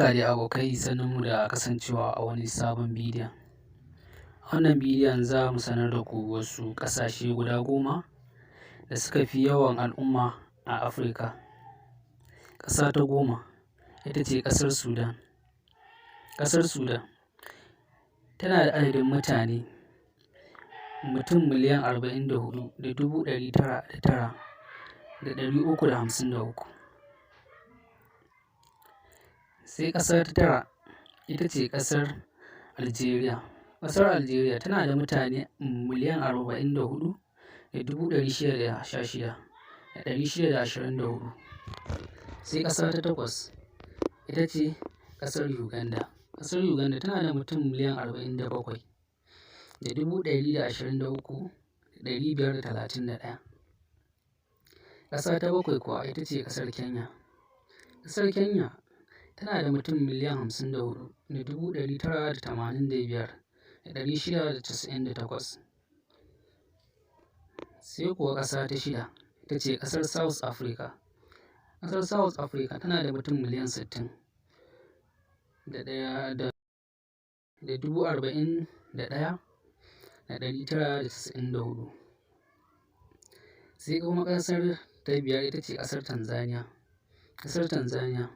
Barka dai abokai, sannunmu da kasancewa a wani sabon bidiyon. A wannan bidiyon za mu sanar da ku wasu ƙasashe guda 10 da suka fi yawan al'umma a Afirka. Ƙasa ta 10 ita ce ƙasar Sudan. Ƙasar Sudan tana da adadin mutane mutum miliyan 44,909,353. Sai ƙasa ta 9 ita ce ƙasar Algeria. Ƙasar Algeria tana da mutane miliyan 44,616,624. Sai ƙasa ta 8 ita ce ƙasar Uganda. Ƙasar Uganda tana da mutum miliyan 47,123,531. Ƙasa ta 7 kuwa ita ce ƙasar Kenya. Ƙasar Kenya tana da mutum miliyan 54,985,698. Sai kuwa ƙasa ta 6 ita ce ƙasar South Africa. Ƙasar South Africa tana da mutum miliyan 60,41,994. Sai kuma ƙasar ta 5 ita ce ƙasar Tanzania. Ƙasar Tanzania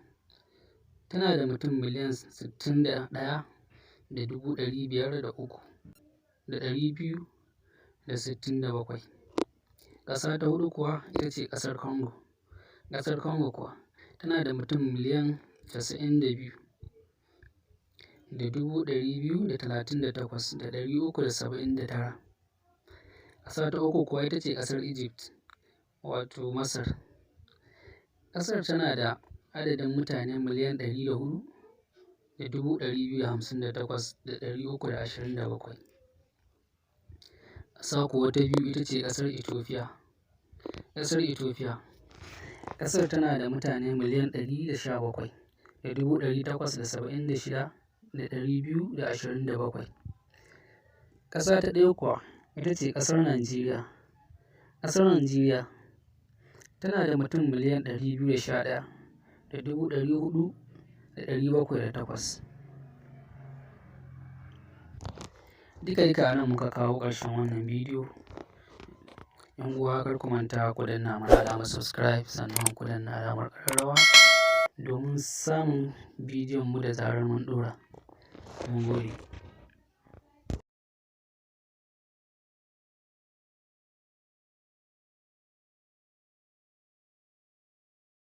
tana da mutum miliyan 61,503,267. Ƙasa ta 4 kuwa ita ce ƙasar Congo. Ƙasar Congo kuwa tana da mutum miliyan 92,238,379. Ƙasa ta 3 kuwa ita ce ƙasar Egypt, wato Masar. Ƙasar tana da adadin mutane miliyan 104,258,327. Ƙasa kuwa ta 2 ita ce ƙasar Ethiopia. Ƙasar Ethiopia, ƙasar tana da mutane miliyan 117,876,227. Ƙasa ta 1 kuwa ita ce ƙasar Najeriya. Ƙasar Najeriya tana da mutum miliyan 211,400,708. Duka a nan muka kawo ƙarshen wannan bidiyo. Yan uwa, kar ku manta ku danna mana alamar subscribe, sannan ku danna alamar ƙararrawa domin samun bidiyon mu da zarar mun ɗora. Mun gode.